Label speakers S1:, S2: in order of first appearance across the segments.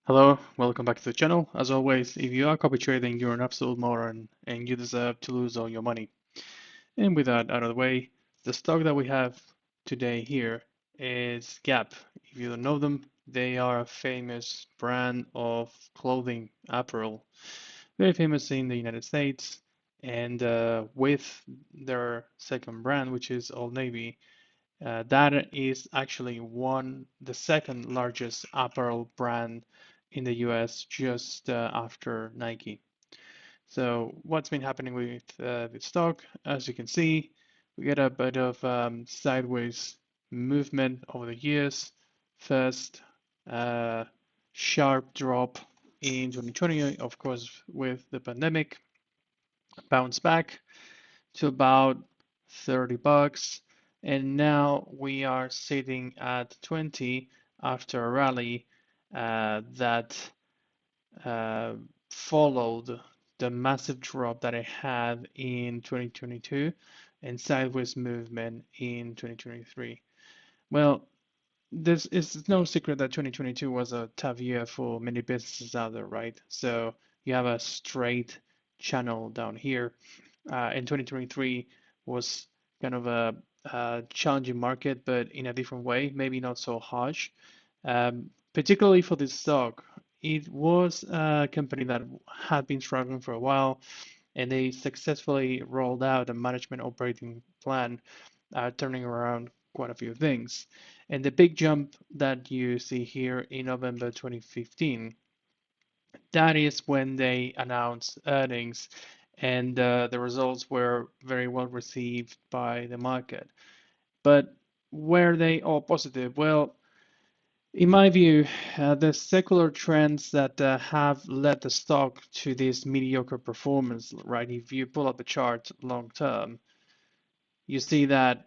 S1: Hello, welcome back to the channel. As always, if you are copy trading, you're an absolute moron and you deserve to lose all your money. And with that out of the way, the stock that we have today here is Gap. If you don't know them, they are a famous brand of clothing apparel, very famous in the United States. And with their second brand, which is Old Navy, that is actually the second largest apparel brand in the US just after Nike. So what's been happening with the stock? As you can see, we get a bit of sideways movement over the years. First, uh, sharp drop in 2020, of course, with the pandemic, bounce back to about 30 bucks. And now we are sitting at 20 after a rally that uh, followed the massive drop that I had in 2022 and sideways movement in 2023. Well, this is no secret that 2022 was a tough year for many businesses out there, right? So you have a straight channel down here. And 2023 was kind of a challenging market, but in a different way, maybe not so harsh. Particularly for this stock, it was a company that had been struggling for a while, and they successfully rolled out a management operating plan, turning around quite a few things. And the big jump that you see here in November 2015, that is when they announced earnings, and the results were very well received by the market. But were they all positive? Well, in my view, the secular trends that have led the stock to this mediocre performance, right? If you pull up the chart long term, you see that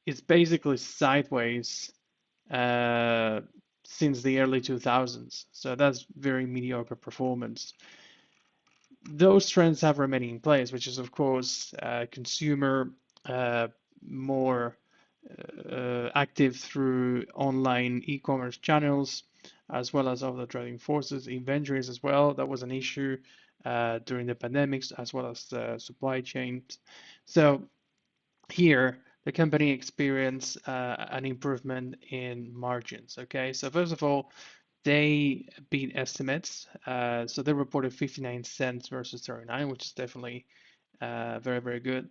S1: it's basically sideways uh, since the early 2000s. So that's very mediocre performance. Those trends have remained in place, which is, of course, consumer uh, more active through online e-commerce channels, as well as other trading forces, inventories as well. That was an issue during the pandemics, as well as supply chains. So here, the company experienced an improvement in margins. Okay, so first of all, they beat estimates. So they reported 59 cents versus 39, which is definitely very, very good.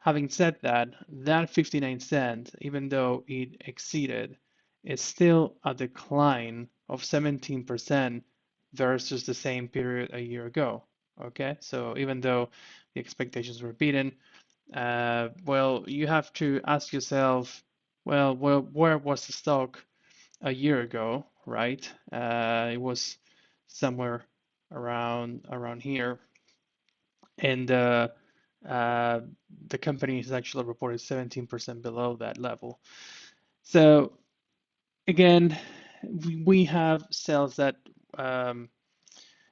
S1: Having said that, that 59 cents, even though it exceeded, is still a decline of 17% versus the same period a year ago. Okay, so even though the expectations were beaten, well, you have to ask yourself, well, where was the stock a year ago, right? It was somewhere around here, and uh, the company has actually reported 17% below that level. So again, we have sales that um,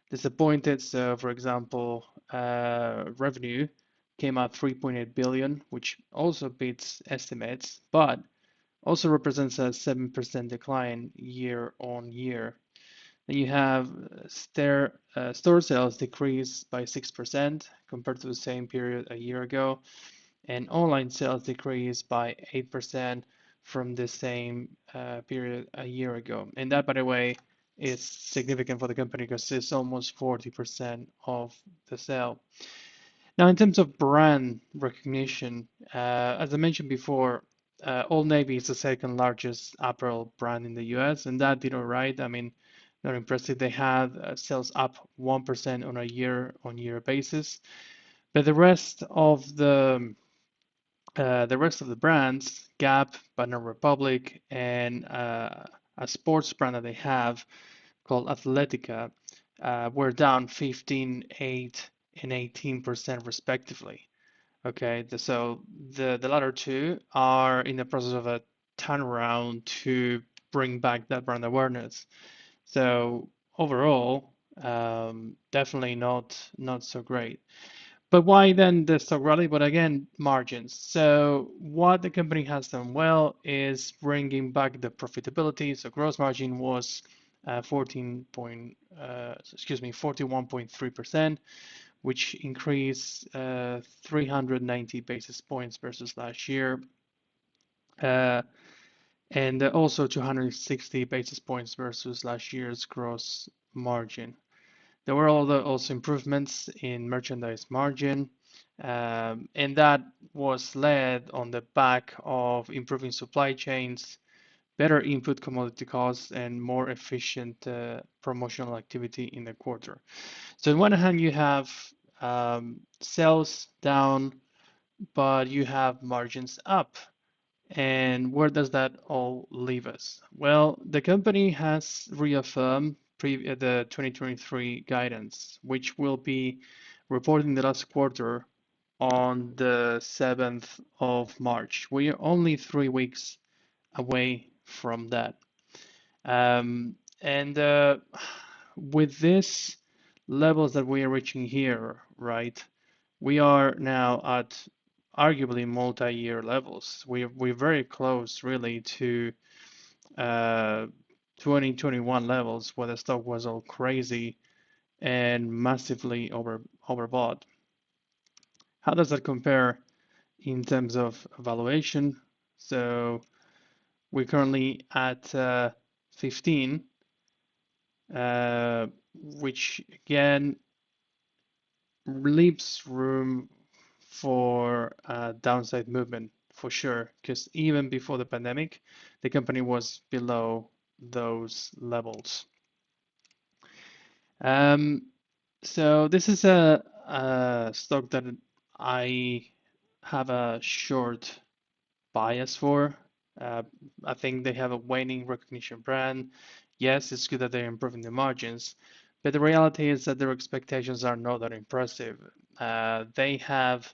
S1: disappointed. So for example, revenue came out 3.8 billion, which also beats estimates, but also represents a 7% decline year on year. Then you have store sales decreased by 6% compared to the same period a year ago, and online sales decreased by 8% from the same period a year ago. And that, by the way, is significant for the company because it's almost 40% of the sale. Now, in terms of brand recognition, as I mentioned before, Old Navy is the second largest apparel brand in the US, and that did all right. I mean, not impressive. They had sales up 1% on a year-on-year basis, but the rest of the brands, Gap, Banana Republic, and a sports brand that they have called Athletica, were down 15, 8, and 18% respectively. Okay, so the latter two are in the process of a turnaround to bring back that brand awareness. So overall, definitely not so great. But why then the stock rally? But again, margins. So what the company has done well is bringing back the profitability. So gross margin was 41.3%, which increased 390 basis points versus last year, uh, and also 260 basis points versus last year's gross margin. There were also improvements in merchandise margin, and that was led on the back of improving supply chains, better input commodity costs, and more efficient promotional activity in the quarter. So on one hand, you have sales down, but you have margins up. And where does that all leave us? Well, the company has reaffirmed the 2023 guidance, which will be reporting the last quarter on the 7th of March. We are only 3 weeks away from that. And with these levels that we are reaching here, right, we are now at arguably multi-year levels. We're very close, really, to 2021 levels, where the stock was all crazy and massively overbought. How does that compare in terms of valuation? So we're currently at 15, which again leaves room for downside movement for sure, because even before the pandemic, the company was below those levels. So this is a stock that I have a short bias for. Uh, I think they have a waning recognition brand. Yes, it's good that they're improving the margins, but the reality is that their expectations are not that impressive. They have,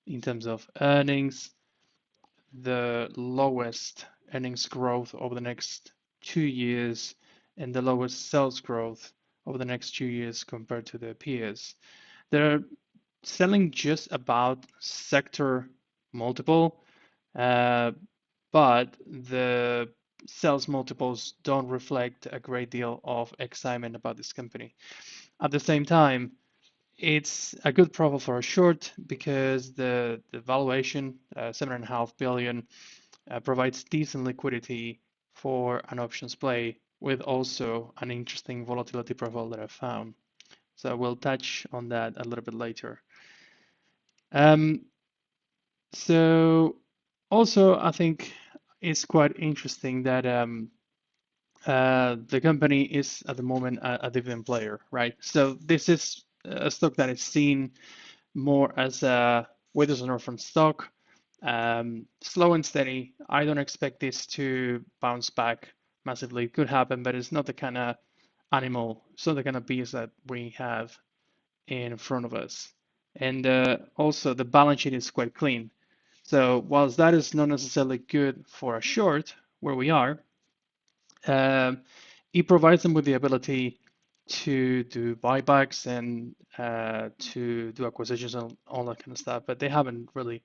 S1: in terms of earnings, the lowest earnings growth over the next 2 years and the lowest sales growth over the next 2 years compared to their peers. They're selling just about sector multiple, uh, but the sales multiples don't reflect a great deal of excitement about this company. At the same time, it's a good profile for a short because the valuation, 7.5 billion, provides decent liquidity for an options play with also an interesting volatility profile that I found. So we'll touch on that a little bit later. Um, so also, I think it's quite interesting that the company is at the moment a dividend player, right? So this is a stock that is seen more as a withers and orphan stock, slow and steady. I don't expect this to bounce back massively. It could happen, but it's not the kind of animal, it's not the kind of beast that we have in front of us. And also, the balance sheet is quite clean. So, whilst that is not necessarily good for a short, where we are, um, it provides them with the ability to do buybacks and to do acquisitions and all that kind of stuff, but they haven't really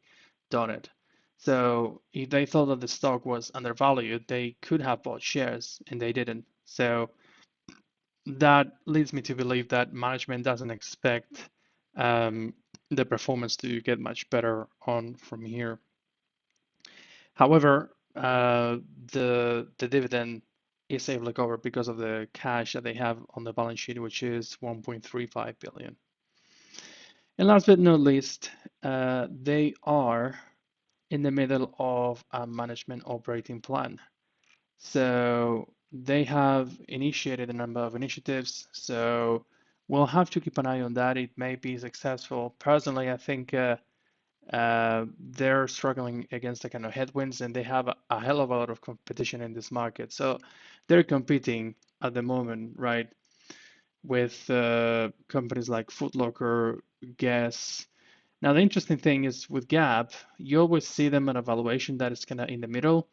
S1: done it. So if they thought that the stock was undervalued, they could have bought shares and they didn't. So that leads me to believe that management doesn't expect um, the performance to get much better on from here. However, the dividend is able to cover because of the cash that they have on the balance sheet, which is 1.35 billion. And last but not least, they are in the middle of a management operating plan. So they have initiated a number of initiatives. So we'll have to keep an eye on that. It may be successful. Personally, I think they're struggling against the kind of headwinds, and they have a hell of a lot of competition in this market. So they're competing at the moment, right, with companies like Foot Locker, Guess. Now, the interesting thing is with Gap, you always see them at a valuation that is kind of in the middle,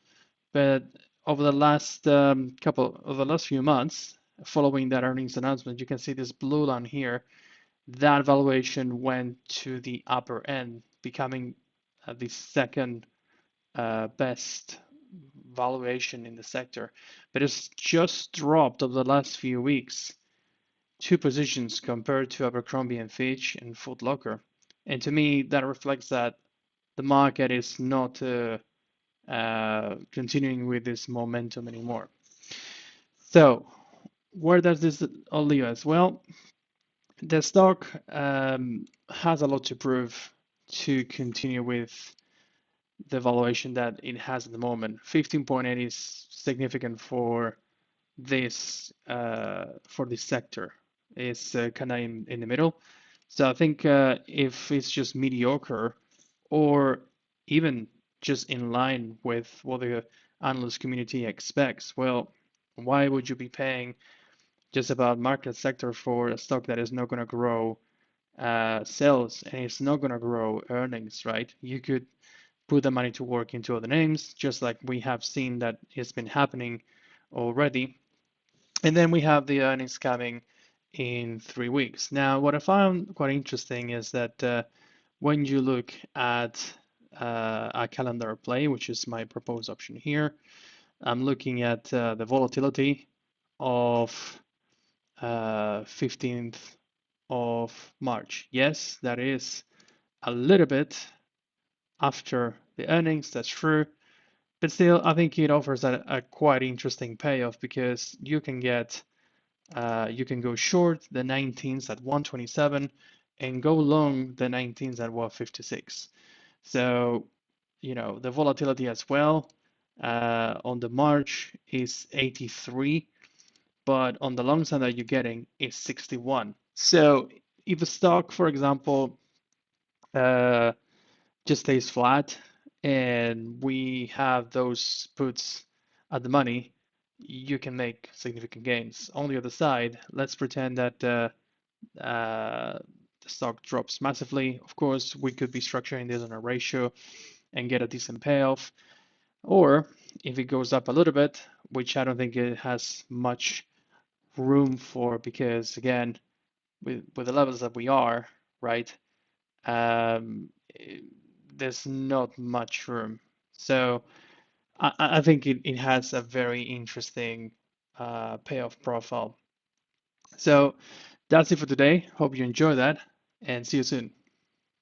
S1: but over the last over the last few months, following that earnings announcement, you can see this blue line here. That valuation went to the upper end, becoming the second best valuation in the sector, but it's just dropped over the last few weeks, two positions compared to Abercrombie and Fitch and Foot Locker. And to me, that reflects that the market is not continuing with this momentum anymore. So, where does this all leave us? Well, the stock has a lot to prove to continue with the valuation that it has at the moment. 15.8 is significant for this sector. It's kind of in the middle. So I think if it's just mediocre or even just in line with what the analyst community expects, well, why would you be paying just about market sector for a stock that is not going to grow sales and it's not going to grow earnings, right? You could put the money to work into other names, just like we have seen that it's been happening already. And then we have the earnings coming in 3 weeks. Now, what I found quite interesting is that when you look at a calendar play, which is my proposed option here, I'm looking at the volatility of 15th of March. Yes, that is a little bit after the earnings, that's true. But still, I think it offers a quite interesting payoff because you can go short the 19s at 127 and go long the 19s at 156. So, the volatility as well on the March is 83, but on the long side that you're getting is 61. So if a stock, for example, uh, just stays flat and we have those puts at the money, you can make significant gains. On the other side, let's pretend that the stock drops massively. Of course, we could be structuring this on a ratio and get a decent payoff. Or if it goes up a little bit, which I don't think it has much room for, because again, with the levels that we are, right, um, there's not much room. So I think it has a very interesting payoff profile. So that's it for today. Hope you enjoy that and see you soon.